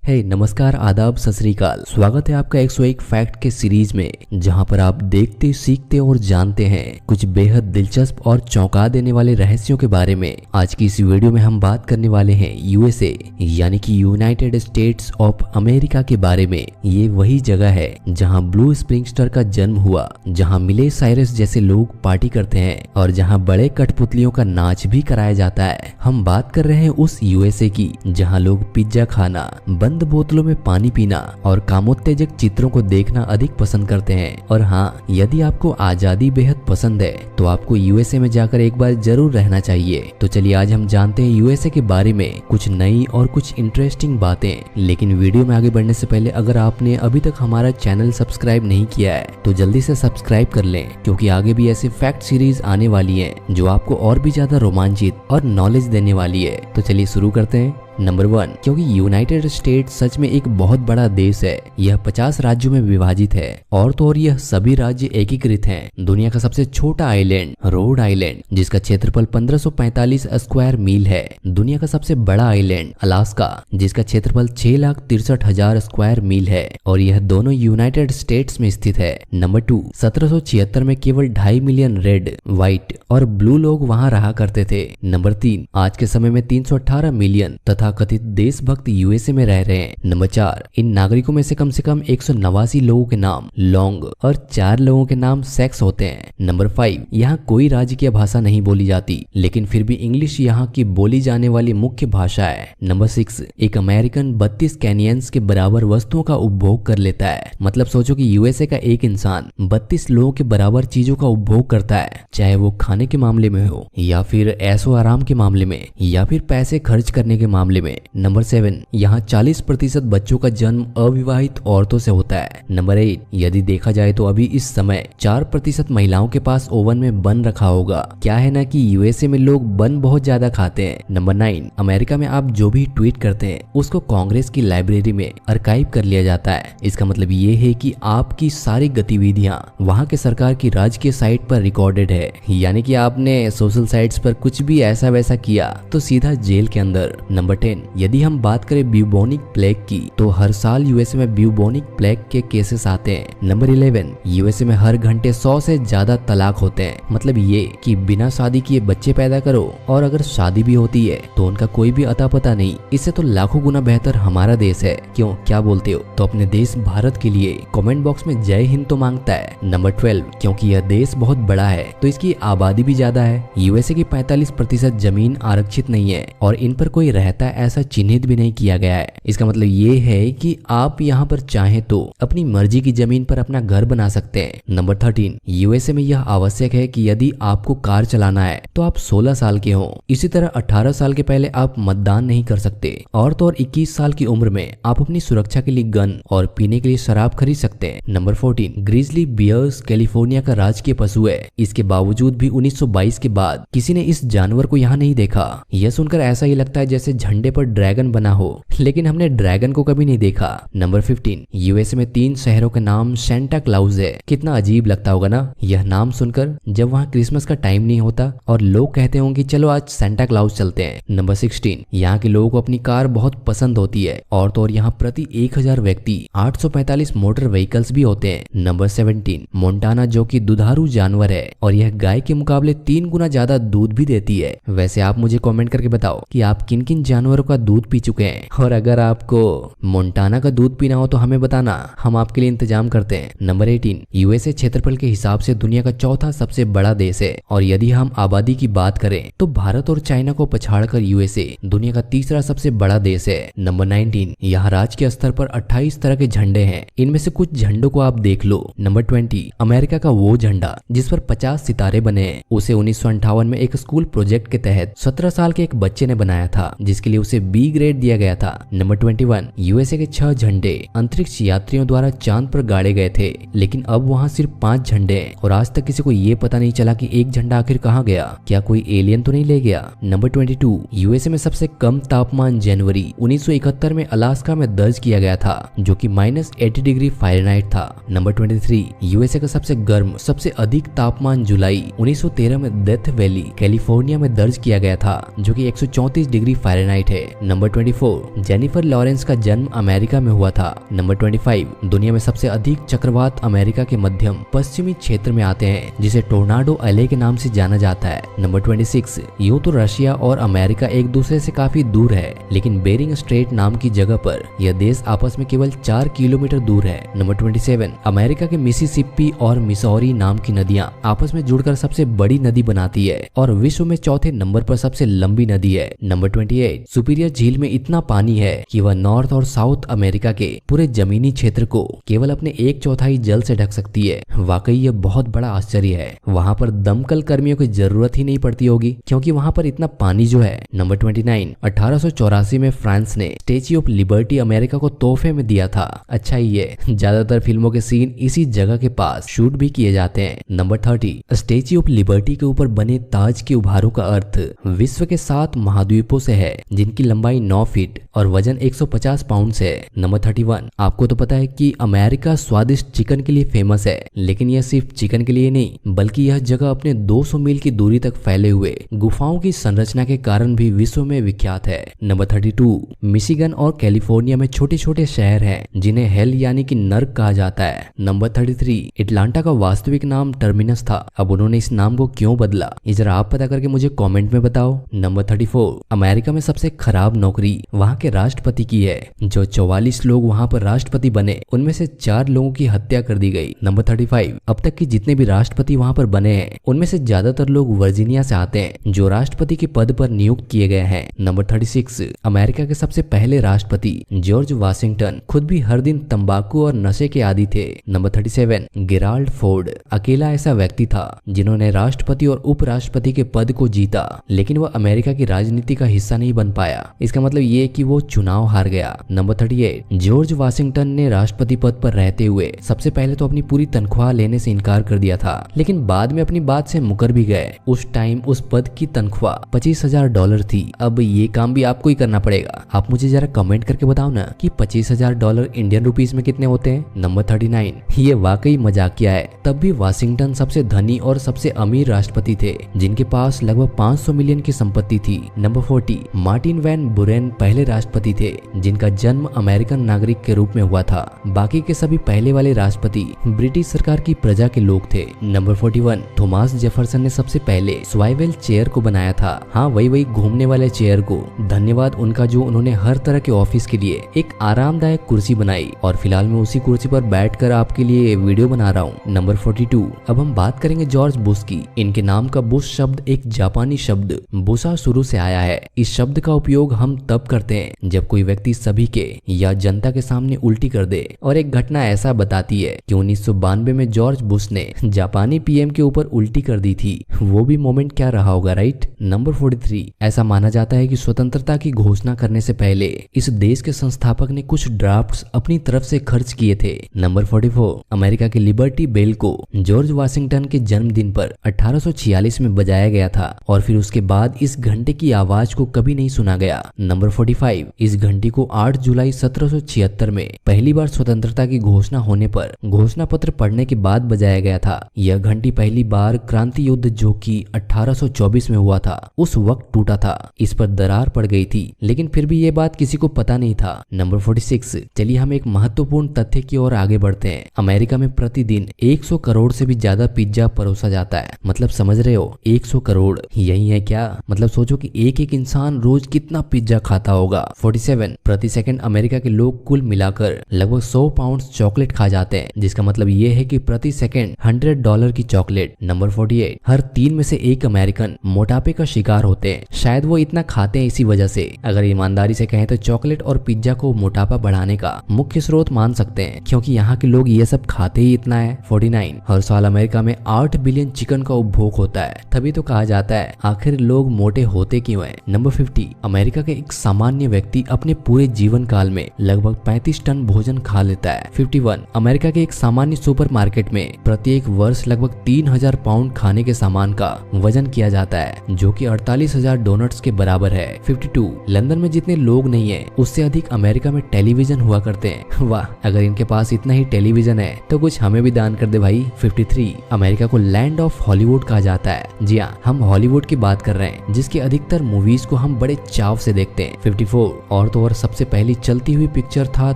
नमस्कार, आदाब, सत श्री अकाल। स्वागत है आपका 101 फैक्ट के सीरीज में, जहां पर आप देखते, सीखते और जानते हैं कुछ बेहद दिलचस्प और चौंका देने वाले रहस्यों के बारे में। आज की इस वीडियो में हम बात करने वाले हैं यूएसए यानी कि यूनाइटेड स्टेट्स ऑफ अमेरिका के बारे में। ये वही जगह है जहां ब्लू स्प्रिंगस्टर का जन्म हुआ, जहां मिले साइरस जैसे लोग पार्टी करते हैं और जहां बड़े कठपुतलियों का नाच भी कराया जाता है। हम बात कर रहे हैं उस यूएसए की जहां लोग पिज्जा खाना, बंद बोतलों में पानी पीना और कामोत्तेजक चित्रों को देखना अधिक पसंद करते हैं। और हाँ, यदि आपको आजादी बेहद पसंद है तो आपको यूएसए में जाकर एक बार जरूर रहना चाहिए। तो चलिए आज हम जानते हैं यूएसए के बारे में कुछ नई और कुछ इंटरेस्टिंग बातें। लेकिन वीडियो में आगे बढ़ने से पहले अगर आपने अभी तक हमारा चैनल सब्सक्राइब नहीं किया है तो जल्दी से सब्सक्राइब कर लें, क्योंकि आगे भी ऐसे फैक्ट सीरीज आने वाली है जो आपको और भी ज्यादा रोमांचित और नॉलेज देने वाली है। तो चलिए शुरू करते हैं। नंबर 1, क्योंकि यूनाइटेड स्टेट्स सच में एक बहुत बड़ा देश है। यह 50 राज्यों में विभाजित है और तो और यह सभी राज्य एकीकृत हैं। दुनिया का सबसे छोटा आइलैंड रोड आइलैंड, जिसका क्षेत्रफल 1545 स्क्वायर मील है। दुनिया का सबसे बड़ा आइलैंड अलास्का, जिसका क्षेत्रफल 6,63,000 स्क्वायर मील है और यह दोनों यूनाइटेड स्टेट्स में स्थित है। नंबर 2, 1776 में केवल 2.5 मिलियन रेड, व्हाइट और ब्लू लोग वहां रहा करते थे। नंबर 3, आज के समय में 318 मिलियन तथा कथित देशभक्त यूएसए में रह रहे हैं। नंबर 4, इन नागरिकों में से कम 189 लोगों के नाम लॉन्ग और 4 लोगों के नाम सेक्स होते हैं। नंबर 5, यहाँ कोई राजकीय भाषा नहीं बोली जाती, लेकिन फिर भी इंग्लिश यहाँ की बोली जाने वाली मुख्य भाषा है। नंबर 6, एक अमेरिकन 32 कैनियंस के बराबर वस्तुओं का उपभोग कर लेता है। मतलब सोचो कि यूएसए का एक इंसान 32 लोगों के बराबर चीजों का उपभोग करता है, चाहे वो खाने के मामले में हो या फिर ऐशो आराम के मामले में या फिर पैसे खर्च करने के मामले में। नंबर 7, यहाँ 40% बच्चों का जन्म अविवाहित औरतों से होता है। नंबर 8, यदि देखा जाए तो अभी इस समय 4% महिलाओं के पास ओवन में बन रखा होगा। क्या है ना कि यूएसए में लोग बन बहुत ज्यादा खाते हैं। नंबर 9, अमेरिका में आप जो भी ट्वीट करते हैं उसको कांग्रेस की लाइब्रेरी में आर्काइव कर लिया जाता है। इसका मतलब ये है कि आपकी सारी गतिविधियां वहाँ के सरकार की राजकीय साइट पर रिकॉर्डेड है। यानी कि आपने सोशल साइट्स पर कुछ भी ऐसा वैसा किया तो सीधा जेल के अंदर। नंबर 10, यदि हम बात करें ब्यूबोनिक प्लेग की तो हर साल यूएसए में ब्यूबोनिक प्लेग के केसेस आते हैं। नंबर 11, यूएसए में हर घंटे 100 से ज्यादा तलाक होते हैं। मतलब ये कि बिना शादी किए बच्चे पैदा करो, और अगर शादी भी होती है तो उनका कोई भी अता पता नहीं। इससे तो लाखों गुना बेहतर हमारा देश है। क्यों, क्या बोलते हो? तो अपने देश भारत के लिए कमेंट बॉक्स में जय हिंद तो मांगता है। नंबर 12, क्योंकि यह देश बहुत बड़ा है तो इसकी आबादी भी ज्यादा है। यूएसए की 45% जमीन आरक्षित नहीं है और इन पर कोई रहता है ऐसा चिन्हित भी नहीं किया गया है। इसका मतलब ये है कि आप यहाँ पर चाहें तो अपनी मर्जी की जमीन पर अपना घर बना सकते हैं। नंबर 13, यूएसए में यह आवश्यक है कि यदि आपको कार चलाना है तो आप 16 साल के हों। इसी तरह 18 साल के पहले आप मतदान नहीं कर सकते और तो और 21 साल की उम्र में आप अपनी सुरक्षा के लिए गन और पीने के लिए शराब खरीद सकते हैं। नंबर 14, ग्रिजली बियर्स कैलिफोर्निया का राजकीय पशु है। इसके बावजूद भी 1922 के बाद किसी ने इस जानवर को यहाँ नहीं देखा। यह सुनकर ऐसा ही लगता है जैसे झंडे पर ड्रैगन बना हो, लेकिन हमने ड्रैगन को कभी नहीं देखा। नंबर 15, यूएसए में 3 शहरों के नाम सेंटा क्लाउज है। कितना अजीब लगता होगा ना यह नाम सुनकर, जब वहाँ क्रिसमस का टाइम नहीं होता और लोग कहते होंगे चलो आज सेंटा क्लाउज चलते हैं। नंबर 16, यहाँ के लोगों को अपनी कार बहुत पसंद होती है और तो और यहाँ प्रति 1000 व्यक्ति 845 मोटर व्हीकल्स भी होते हैं। नंबर 17, मोन्टाना जो कि दुधारू जानवर है और यह गाय के मुकाबले 3 गुना ज्यादा दूध भी देती है। वैसे आप मुझे कमेंट करके बताओ कि आप किन किन जानवरों का दूध पी चुके हैं, और अगर आपको मोन्टाना का दूध पीना हो तो हमें बताना, हम आपके लिए इंतजाम करते हैं। नंबर 18, यूएसए क्षेत्रफल के हिसाब से दुनिया का चौथा सबसे बड़ा देश है और यदि हम आबादी की बात करें तो भारत और चाइना को पछाड़कर यूएसए दुनिया का तीसरा सबसे बड़ा देश है। नंबर 19, यहाँ राज्य के स्तर पर 28 तरह के झंडे हैं। इनमें से कुछ झंडों को आप देख लो। नंबर 20, अमेरिका का वो झंडा जिस पर 50 सितारे बने हैं, उसे 1958 में एक स्कूल प्रोजेक्ट के तहत 17 साल के एक बच्चे ने बनाया था, जिसके लिए उसे बी ग्रेड दिया गया था। नंबर 21, यूएसए के 6 झंडे अंतरिक्ष यात्रियों द्वारा चांद पर गाड़े गए थे, लेकिन अब वहाँ सिर्फ 5 झंडे हैं और आज तक किसी को ये पता नहीं चला कि एक झंडा आखिर कहाँ गया। क्या कोई एलियन तो नहीं ले गया? नंबर 22, यूएसए में सबसे कम तापमान जनवरी 1971 में अलास्का में दर्ज किया गया था, जो कि -80 डिग्री फ़ारेनहाइट था। नंबर 23, यूएसए का सबसे गर्म सबसे अधिक तापमान जुलाई 1913 में डेथ वैली कैलिफोर्निया में दर्ज किया गया था, जो कि 134 डिग्री फ़ारेनहाइट है। नंबर 24 जेनिफर लॉरेंस का जन्म अमेरिका में हुआ था। नंबर 25 दुनिया में सबसे अधिक चक्रवात अमेरिका के मध्यम पश्चिमी क्षेत्र में आते हैं, जिसे टोर्नाडो एले के नाम से जाना जाता है। नंबर 26 यूं तो रशिया और अमेरिका एक दूसरे से काफी दूर है, लेकिन बेरिंग स्ट्रेट नाम की जगह पर यह देश आपस में केवल 4 किलोमीटर दूर है। नंबर 27 अमेरिका के मिसिसिपी और मिसौरी नाम की नदियां आपस में जुड़कर सबसे बड़ी नदी बनाती है और विश्व में चौथे नंबर पर सबसे लंबी नदी है। नंबर 28 सुपीरियर झील में इतना पानी है कि वह नॉर्थ और साउथ अमेरिका के पूरे जमीनी क्षेत्र को केवल अपने 1/4 जल से ढक सकती है। वाकई यह बहुत बड़ा आश्चर्य है। वहाँ पर दमकल कर्मियों की जरूरत ही नहीं पड़ती होगी, क्योंकि वहाँ पर इतना पानी जो है। नंबर 29 1884 में फ्रांस ने स्टेच्यू ऑफ लिबर्टी अमेरिका को तोहफे में दिया था। अच्छा ही है, ज्यादातर फिल्मों के सीन इसी जगह के पास शूट भी किए जाते हैं। नंबर 30 स्टेच्यू ऑफ लिबर्टी के ऊपर बने ताज के उभारों का अर्थ विश्व के 7 महाद्वीपों से है, जिनकी लंबाई 9 फीट और वजन 150 पाउंड है। नंबर 31 आपको तो पता है कि अमेरिका स्वादिष्ट चिकन के लिए फेमस है, लेकिन यह सिर्फ चिकन के लिए नहीं, बल्कि यह जगह अपने 200 मील की दूरी तक फैले हुए गुफाओं की संरचना के कारण भी विश्व में विख्यात है। नंबर 32 मिशिगन और कैलिफोर्निया में छोटे छोटे शहर हैं, जिन्हें हेल यानी कि नर्क कहा जाता है। नंबर 33 एटलांटा का वास्तविक नाम टर्मिनस था। अब उन्होंने इस नाम को क्यों बदला, ये जरा आप पता करके मुझे कमेंट में बताओ। नंबर 34 अमेरिका में सबसे खराब नौकरी वहाँ के राष्ट्रपति की है। जो 44 लोग वहाँ पर राष्ट्रपति बने, उनमें से 4 लोगों की हत्या कर दी गई। नंबर 35 अब तक की जितने भी राष्ट्रपति वहाँ पर बने हैं, उनमें से ज्यादातर लोग वर्जीनिया से आते हैं, जो राष्ट्रपति के पद पर नियुक्त किए गए हैं। नंबर 36 अमेरिका के सबसे पहले राष्ट्रपति जॉर्ज वाशिंगटन खुद भी हर दिन तंबाकू और नशे के आदी थे। नंबर 37 गेराल्ड फोर्ड अकेला ऐसा व्यक्ति था जिन्होंने राष्ट्रपति और उपराष्ट्रपति के पद को जीता, लेकिन वह अमेरिका की राजनीति का हिस्सा नहीं बन पाया। इसका मतलब ये कि वो चुनाव हार गया। नंबर 38 जॉर्ज वाशिंगटन ने राष्ट्रपति पद पर रहते हुए सबसे पहले तो अपनी पूरी तनख्वाह लेने से इनकार कर दिया था, लेकिन बाद में अपनी बात से मुकर भी गए। उस टाइम उस पद की तनख्वाह $25,000 थी। अब ये काम भी आपको ही करना पड़ेगा। आप मुझे जरा कमेंट करके बताओ ना कि $25,000 इंडियन रुपीस में कितने होते हैं। नंबर 39 ये वाकई मजाकिया है। तब भी वाशिंगटन सबसे धनी और सबसे अमीर राष्ट्रपति थे, जिनके पास लगभग 500 मिलियन की संपत्ति थी। नंबर 40 मार्टिन वैन बुरेन पहले राष्ट्रपति थे, जिनका जन्म अमेरिकन नागरिक के रूप में हुआ था। बाकी के सभी पहले वाले राष्ट्रपति ब्रिटिश सरकार की प्रजा के लोग थे। नंबर 41 थॉमस जेफरसन ने सबसे पहले स्वाइवेल चेयर को बनाया था। हाँ, वही घूमने वाले चेयर को। धन्यवाद उनका, जो उन्होंने हर तरह के ऑफिस के लिए एक आरामदायक कुर्सी बनाई, और फिलहाल मैं उसी कुर्सी पर बैठकर आपके लिए वीडियो बना रहा हूँ। नंबर 42 अब हम बात करेंगे जॉर्ज बुश की। इनके नाम का बुश शब्द एक जापानी शब्द बुशा शुरू से आया है। इस शब्द का उपयोग हम तब करते हैं जब कोई व्यक्ति सभी के या जनता के सामने उल्टी कर दे, और एक घटना ऐसा बताती है कि 1992 में जॉर्ज बुश ने जापानी पीएम के ऊपर उल्टी कर दी थी। वो भी मोमेंट क्या रहा होगा, राइट। नंबर 43 ऐसा माना जाता है कि स्वतंत्रता की घोषणा करने से पहले इस देश के संस्थापक ने कुछ ड्राफ्ट्स अपनी तरफ से खर्च किए थे। नंबर 44 अमेरिका के लिबर्टी बेल को जॉर्ज वाशिंगटन के जन्मदिन पर 1846 में बजाया गया था, और फिर उसके बाद इस घंटे की आवाज को कभी नहीं सुना गया। नंबर 45 इस घंटी को 8 जुलाई 1776 में पहली बार स्वतंत्रता की घोषणा होने पर घोषणा पत्र पढ़ने के बाद बजाया गया था। यह घंटी पहली बार क्रांति युद्ध जो कि 1824 में हुआ था, उस वक्त टूटा था। इस पर दरार पड़ गई थी, लेकिन फिर भी ये बात किसी को पता नहीं था। नंबर 46 चलिए हम एक महत्वपूर्ण तथ्य की ओर आगे बढ़ते हैं। अमेरिका में प्रतिदिन 100 करोड़ से भी ज्यादा पिज्जा परोसा जाता है। मतलब समझ रहे हो, 100 करोड़ यही है क्या? मतलब सोचो कि एक एक इंसान रोज कितना पिज्जा खाता होगा। 47 प्रति सेकंड अमेरिका के लोग कुल मिलाकर लगभग 100 पाउंड चॉकलेट खा जाते हैं, जिसका मतलब ये है कि प्रति सेकंड $100 की चॉकलेट। नंबर 48 हर 3 में से 1 अमेरिकन मोटापे का शिकार होते हैं। शायद वो इतना खाते हैं इसी वजह से। अगर ईमानदारी से कहें तो चॉकलेट और पिज्जा को मोटापा बढ़ाने का मुख्य स्रोत मान सकते हैं, क्योंकि यहाँ के लोग ये सब खाते ही इतना है। 49 हर साल अमेरिका में 8 बिलियन चिकन का उपभोग होता है। तभी तो कहा जाता है आखिर लोग मोटे होते क्यों हैं। नंबर 50 अमेरिका के एक सामान्य व्यक्ति अपने पूरे जीवन काल में लगभग 35 टन भोजन खा लेता है। 51 अमेरिका के एक सामान्य सुपरमार्केट में प्रत्येक वर्ष लगभग 3000 पाउंड खाने के सामान का वजन किया जाता है, जो कि 48,000 डोनट्स के बराबर है। 52 लंदन में जितने लोग नहीं है, उससे अधिक अमेरिका में टेलीविजन हुआ करते हैं। वाह, अगर इनके पास इतना ही टेलीविजन है तो कुछ हमें भी दान कर दे भाई। 53 अमेरिका को लैंड ऑफ हॉलीवुड कहा जाता है। जी हाँ, हम हॉलीवुड की बात कर रहे हैं, जिसकी अधिकतर मूवीज को हम बड़े चाव से देखते हैं। 54 और तो और सबसे पहली चलती हुई पिक्चर था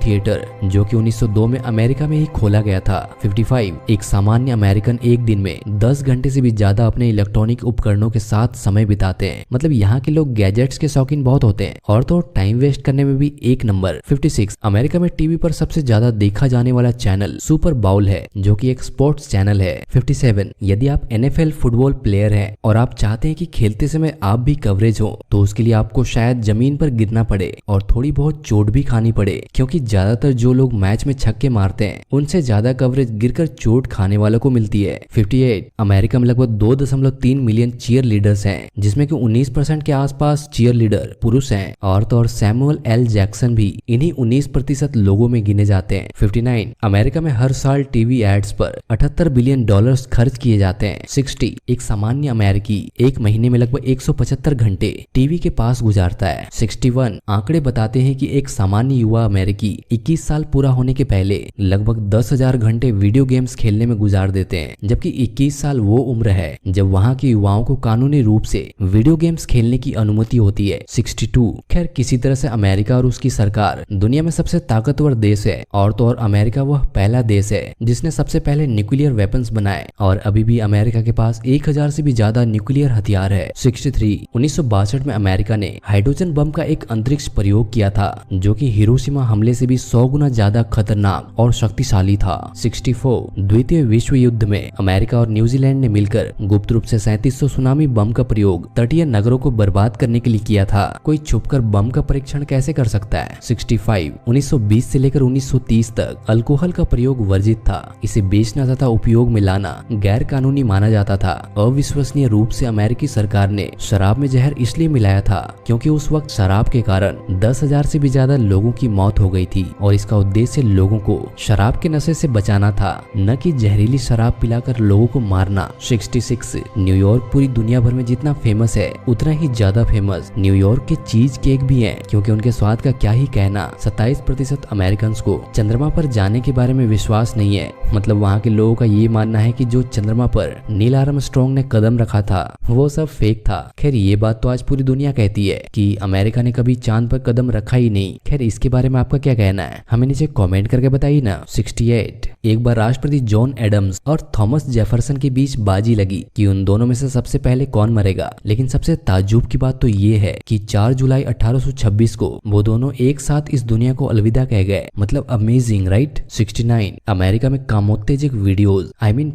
थिएटर, जो कि 1902 में अमेरिका में ही खोला गया था। 55 एक सामान्य अमेरिकन एक दिन में 10 घंटे से भी ज्यादा अपने इलेक्ट्रॉनिक उपकरणों के साथ समय बिताते हैं। मतलब यहाँ के लोग गैजेट्स के शौकीन बहुत होते हैं और तो टाइम वेस्ट करने में भी एक नंबर। 56 अमेरिका में टीवी पर सबसे ज्यादा देखा जाने वाला चैनल सुपर बाउल है, जो कि एक स्पोर्ट्स चैनल है। 57 यदि आप NFL फुटबॉल प्लेयर हैं और आप चाहते हैं कि खेलते समय आप भी कवरेज हो, तो उसके लिए आपको शायद जमीन पर गिरना पड़े और थोड़ी बहुत चोट भी खानी पड़े, क्योंकि ज्यादातर जो लोग मैच में छक्के मारते हैं उनसे ज्यादा कवरेज गिरकर चोट खाने वालों को मिलती है। 58 अमेरिका में लगभग 2.3 मिलियन चीयर लीडर्स हैं, जिसमें कि 19% के आसपास चीयर लीडर पुरुष हैं और तो और सैमुअल एल जैक्सन भी इन्हीं 19% लोगों में गिने जाते हैं। 59 अमेरिका में हर साल टीवी एड्स पर $78 बिलियन खर्च किए जाते हैं। 60 एक सामान्य अमेरिकी एक महीने में लगभग 175 घंटे टीवी के पास गुजारता है। 61 आंकड़े बताते हैं कि एक सामान्य युवा अमेरिकी 21 साल पूरा होने के पहले लगभग 10,000 घंटे वीडियो गेम्स खेलने में गुजार देते हैं, जबकि 21 साल वो उम्र है जब वहाँ के युवाओं को कानूनी रूप से वीडियो गेम्स खेलने की अनुमति होती है। 62 खैर किसी तरह से अमेरिका और उसकी सरकार दुनिया में सबसे ताकतवर देश है और तो और अमेरिका वह पहला देश है जिसने सबसे पहले न्यूक्लियर वेपन्स बनाए और अभी भी अमेरिका के पास 1000 से भी ज्यादा न्यूक्लियर हथियार है। 63 1962 में अमेरिका ने हाइड्रोजन बम का एक अंतरिक्ष प्रयोग किया था, जो कि हिरोशिमा हमले से भी 100 गुना ज्यादा खतरनाक और शक्तिशाली था। 64 द्वितीय विश्व युद्ध में अमेरिका और न्यूजीलैंड ने मिलकर गुप्त रूप से 3700 सुनामी बम का प्रयोग तटीय नगरों को बर्बाद करने के लिए किया था। कोई छुपकर बम का परीक्षण कैसे कर सकता है। 65 1920 से लेकर 1930 तक अल्कोहल का प्रयोग वर्जित था। इसे बेचना तथा उपयोग में लाना गैर कानूनी माना जाता था। अविश्वसनीय रूप से अमेरिकी सरकार ने शराब में जहर इसलिए मिलाया था क्योंकि उस वक्त शराब के कारण 10,000 से भी ज्यादा लोगों की मौत हो गई थी और इसका उद्देश्य लोगों को शराब के नशे से बचाना था, न कि जहरीली शराब पिलाकर लोगों को मारना। 66 न्यूयॉर्क पूरी दुनिया भर में जितना फेमस है उतना ही ज्यादा फेमस न्यूयॉर्क के चीज केक भी हैं, क्योंकि उनके स्वाद का क्या ही कहना। 27% अमेरिकन को चंद्रमा पर जाने के बारे में विश्वास नहीं है। मतलब वहाँ के लोगों का ये मानना है कि जो चंद्रमा पर नील आर्मस्ट्रांग ने कदम रखा था वो सब फेक था। खैर ये बात तो आज पूरी दुनिया कहती है कि अमेरिका ने कभी चांद पर कदम रखा ही नहीं। खैर इसके बारे में आपका क्या कहना है, हमें नीचे कमेंट करके बताइए ना। 68 एक बार राष्ट्रपति जॉन एडम्स और थॉमस जेफरसन के बीच बाजी लगी कि उन दोनों में से सबसे पहले कौन मरेगा, लेकिन सबसे ताज्जुब की बात तो ये है कि 4 जुलाई 1826 को वो दोनों एक साथ इस दुनिया को अलविदा कह गए। मतलब अमेजिंग राइट। 69 अमेरिका में कामोत्तेजक वीडियोस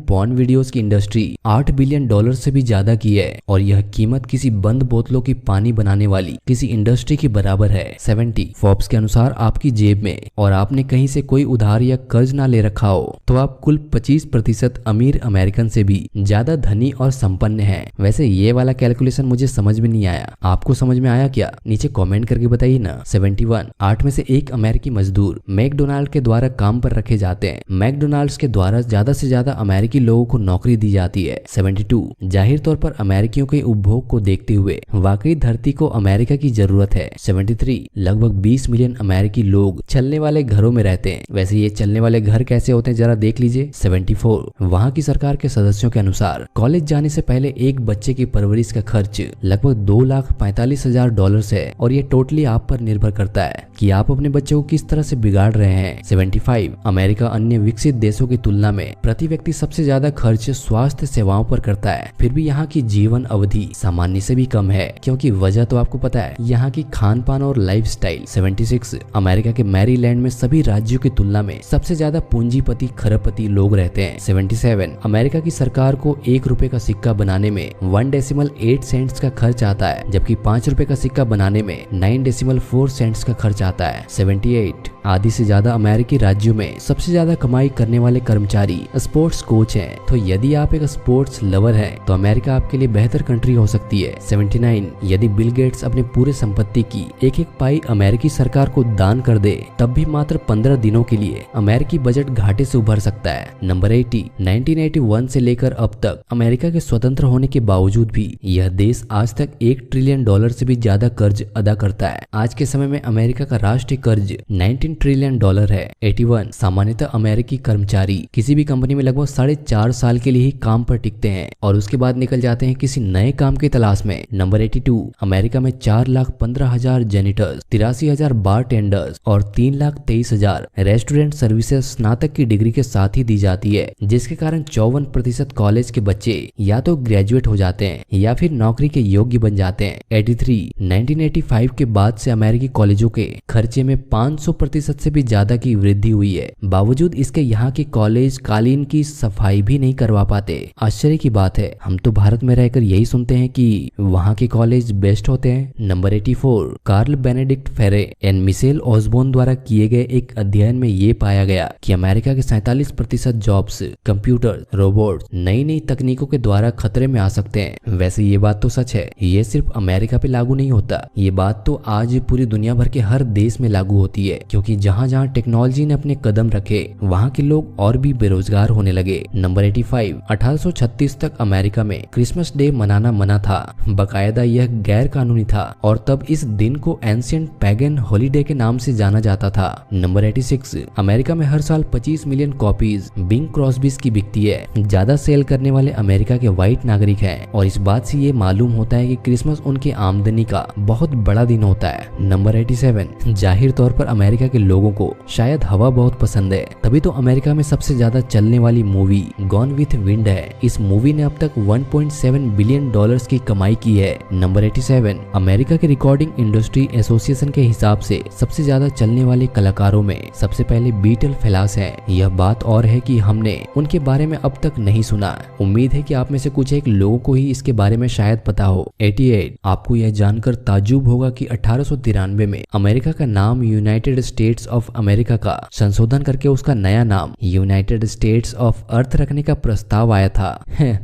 पॉर्न वीडियोस की इंडस्ट्री $8 बिलियन से भी ज्यादा की है और यह कीमत किसी बंद बोतलों की पानी बनाने वाली किसी इंडस्ट्री के बराबर है। 70 फोर्ब्स के अनुसार आपकी जेब में और आपने कहीं से कोई उधार या कर्ज ना ले रखा हो तो आप कुल 25% अमीर अमेरिकन से भी ज्यादा धनी और संपन्न हैं। वैसे ये वाला कैलकुलेशन मुझे समझ में नहीं आया, आपको समझ में आया क्या? नीचे कमेंट करके बताइए ना। 71 8 में से एक अमेरिकी मजदूर मैकडोनाल्ड के द्वारा काम पर रखे जाते हैं। मैकडोनाल्ड्स के द्वारा ज्यादा से ज्यादा अमेरिकी लोगों को नौकरी दी जाती है। 72 जाहिर तौर पर अमेरिकियों के उपभोग को देखते हुए वाकई धरती को अमेरिका की जरूरत है। 73 लगभग 20 मिलियन अमेरिकी लोग चलने वाले घरों में रहते हैं। वैसे ये चलने वाले घर कैसे होते हैं जरा देख लीजिए। 74 वहाँ की सरकार के सदस्यों के अनुसार कॉलेज जाने से पहले एक बच्चे की परवरिश का खर्च लगभग $2,45,000 है और ये टोटली आप पर निर्भर करता है कि आप अपने बच्चे को किस तरह से बिगाड़ रहे हैं। 75 अमेरिका अन्य विकसित देशों की तुलना में प्रति व्यक्ति सबसे ज्यादा खर्च स्वास्थ्य सेवाओं पर करता है, फिर भी यहाँ की जीवन अवधि सामान्य से भी कम है, क्योंकि वजह तो आपको पता है, यहाँ की खान पान और लाइफस्टाइल। 76 अमेरिका के मैरीलैंड में सभी राज्यों की तुलना में सबसे ज्यादा पूंजीपति खरबपति लोग रहते हैं। 77 अमेरिका की सरकार को ₹1 का सिक्का बनाने में 1.8 सेंट्स का खर्च आता है, जबकि ₹5 का सिक्का बनाने में 9.4 सेंट्स का खर्च आता है। 78 आधी से ज्यादा अमेरिकी राज्यों में सबसे ज्यादा कमाई करने वाले कर्मचारी स्पोर्ट्स कोच हैं। तो यदि आप एक स्पोर्ट्स लवर हैं तो अमेरिका आपके लिए बेहतर कंट्री हो सकती है। 79 यदि बिल गेट्स अपने पूरे संपत्ति की एक पाई अमेरिकी सरकार को दान कर दे तब भी मात्र 15 दिनों के लिए अमेरिकी बजट घाटे से उभर सकता है। नंबर 80 1981 से लेकर अब तक अमेरिका के स्वतंत्र होने के बावजूद भी यह देश आज तक $1 ट्रिलियन से भी ज्यादा कर्ज अदा करता है। आज के समय में अमेरिका का राष्ट्रीय कर्ज $19 ट्रिलियन है। 81 सामान्यतः अमेरिकी कर्मचारी किसी भी कंपनी में लगभग 4.5 साल के लिए ही काम पर टिकते हैं और उसके बाद निकल जाते हैं किसी नए काम की तलाश में। नंबर 82 अमेरिका में 4,15,000 जेनिटर्स, 83,000 बार टेंडर्स और 3,23,000 रेस्टोरेंट सर्विसेज स्नातक की डिग्री के साथ ही दी जाती है, जिसके कारण 54% कॉलेज के बच्चे या तो ग्रेजुएट हो जाते हैं या फिर नौकरी के योग्य बन जाते हैं। 83 1985 के बाद से अमेरिकी कॉलेजों के खर्चे में 500% से भी ज्यादा की वृद्धि हुई है। बावजूद इसके यहाँ के कॉलेज कालीन की सफाई भी नहीं करवा पाते। आश्चर्य की बात है, हम तो भारत में रहकर यही सुनते हैं कि वहाँ के कॉलेज बेस्ट होते हैं। नंबर 84 कार्ल बेनेडिक्ट फेरे एंड मिशेल ऑसबोर्न द्वारा किए गए एक अध्ययन में ये पाया गया कि अमेरिका के 47% जॉब्स कंप्यूटर, रोबोट, नई नई तकनीकों के द्वारा खतरे में आ सकते हैं। वैसे ये बात तो सच है, ये सिर्फ अमेरिका पे लागू नहीं होता, ये बात तो आज पूरी दुनिया भर के हर देश में लागू होती है, क्योंकि जहाँ जहाँ टेक्नोलॉजी ने अपने कदम रखे वहाँ के लोग और भी बेरोजगार होने लगे। नंबर 85 1836 तक अमेरिका में क्रिसमस डे मनाना मना था, बकायदा यह गैर कानूनी था और तब इस दिन को एंशिएंट पैगन हॉलीडे के नाम से जाना जाता था। नंबर 86 अमेरिका में हर साल 25 मिलियन कॉपीज बिंग क्रॉस्बीज की बिकती है। ज्यादा सेल करने वाले अमेरिका के व्हाइट नागरिक हैं और इस बात से ये मालूम होता है कि क्रिसमस उनकी आमदनी का बहुत बड़ा दिन होता है। नंबर 87 जाहिर तौर पर अमेरिका के लोगों को शायद हवा बहुत पसंद है, तभी तो अमेरिका में सबसे ज्यादा चलने वाली मूवी गॉन विथ विंड है। इस मूवी ने अब तक $1.7 बिलियन की कमाई की है। नंबर 87 अमेरिका के रिकॉर्डिंग इंडस्ट्री एसोसिएशन के हिसाब से सबसे ज्यादा चलने वाले कलाकारों में सबसे पहले बीटल फेलास है। यह बात और है कि हमने उनके बारे में अब तक नहीं सुना। उम्मीद है कि आप में से कुछ एक लोगों को ही इसके बारे में शायद पता हो। 88 आपको यह जानकर ताज्जुब होगा कि 1893 में अमेरिका का नाम यूनाइटेड स्टेट्स ऑफ अमेरिका का संशोधन करके उसका नया नाम यूनाइटेड स्टेट्स ऑफ अर्थ रखने का प्रस्ताव आया था।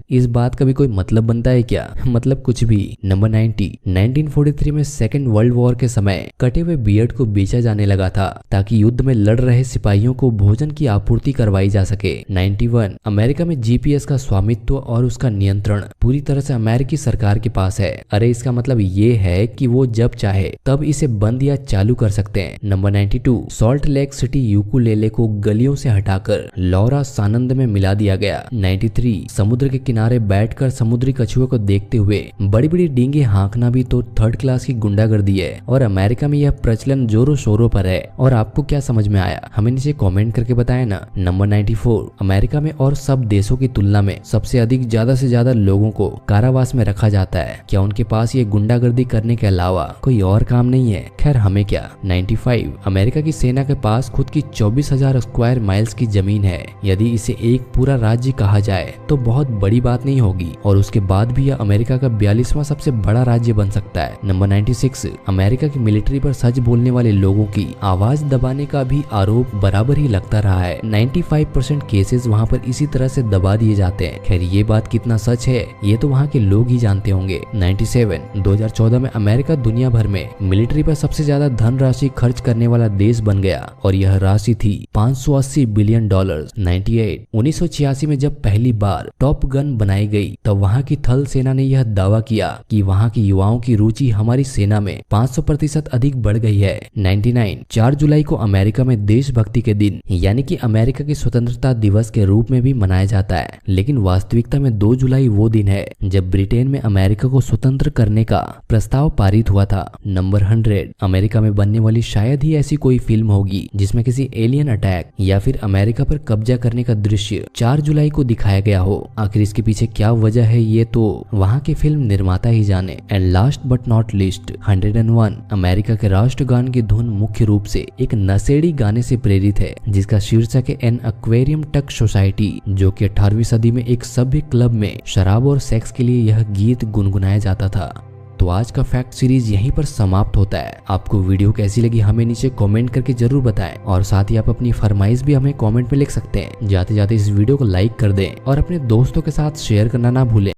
इस बात का भी कोई मतलब बनता है क्या? मतलब कुछ भी। नंबर 90 1943 में सेकेंड वर्ल्ड वॉर के समय कटे हुए बियर्ड को बेचा जाने लगा था ताकि युद्ध में लड़ रहे सिपाहियों को भोजन की आपूर्ति करवाई जा सके। 91 अमेरिका में जीपीएस का स्वामित्व और उसका नियंत्रण पूरी तरह से अमेरिकी सरकार के पास है। अरे इसका मतलब ये है कि वो जब चाहे तब इसे बंद या चालू कर सकते हैं। Number 92 salt lake city ukulele को गलियों से हटाकर लौरा सानंद में मिला दिया गया। 93 समुद्र के किनारे बैठकर समुद्री कछुए को देखते हुए बड़ी बड़ी डींगे हाँकना भी तो थर्ड क्लास की गुंडागर्दी है और अमेरिका में यह प्रचलन जोरों शोरों पर है। और आपको क्या समझ में आया हमें नीचे कमेंट करके बताएं ना। नंबर 94 अमेरिका में और सब देशों की तुलना में सबसे अधिक ज्यादा से ज्यादा लोगों को कारावास में रखा जाता है। क्या उनके पास ये गुंडागर्दी करने के अलावा कोई और काम नहीं है? खैर हमें क्या। 95 अमेरिका की सेना के पास खुद की 24,000 स्क्वायर माइल्स की जमीन है। यदि इसे एक पूरा राज्य कहा जाए तो बहुत बड़ी बात नहीं होगी और उसके बाद भी यह अमेरिका का 42वां सबसे बड़ा राज्य बन सकता है। नंबर 96 अमेरिका की मिलिट्री पर सच बोलने वाले लोगों की आवाज दबाने का भी आरोप बराबर ही लगता रहा है। 95% केसेस वहाँ पर इसी तरह से दबा दिए जाते हैं। खैर ये बात कितना सच है ये तो वहाँ के लोग ही जानते होंगे। 97 2014 में अमेरिका दुनिया भर में मिलिट्री पर सबसे ज्यादा धनराशि खर्च करने वाला देश बन गया और यह राशि थी $580 बिलियन। 98 1986 में जब पहली बार टॉप गन बनाई गई तब वहाँ की थल सेना ने यह दावा किया कि वहाँ की युवाओं की रुचि हमारी सेना में 500% अधिक बढ़ गई है। 99 4 जुलाई को अमेरिका में देशभक्ति के दिन यानी कि अमेरिका की स्वतंत्रता दिवस के रूप में भी मनाया जाता है, लेकिन वास्तविकता में 2 जुलाई वो दिन है जब ब्रिटेन में अमेरिका को स्वतंत्र करने का प्रस्ताव पारित हुआ था। नंबर 100 अमेरिका में बनने वाली शायद ही ऐसी कोई फिल्म होगी जिसमें किसी एलियन अटैक या फिर अमेरिका पर कब्जा करने का दृश्य 4 जुलाई को दिखाया गया हो। आखिर इसके पीछे क्या वजह है ये तो वहाँ के फिल्म निर्माता ही जाने। And last but not least 101 America के राष्ट्रगान की धुन मुख्य रूप से एक नशेड़ी गाने से प्रेरित है जिसका शीर्षक है एन एक्वेरियम टक सोसाइटी, जो कि 18वीं सदी में एक सभ्य क्लब में शराब और सेक्स के लिए यह गीत गुनगुनाया जाता था। तो आज का फैक्ट सीरीज यहीं पर समाप्त होता है। आपको वीडियो कैसी लगी हमें नीचे कमेंट करके जरूर बताएं और साथ ही आप अपनी फरमाइश भी हमें कमेंट में लिख सकते हैं। जाते जाते इस वीडियो को लाइक कर दें और अपने दोस्तों के साथ शेयर करना ना भूलें।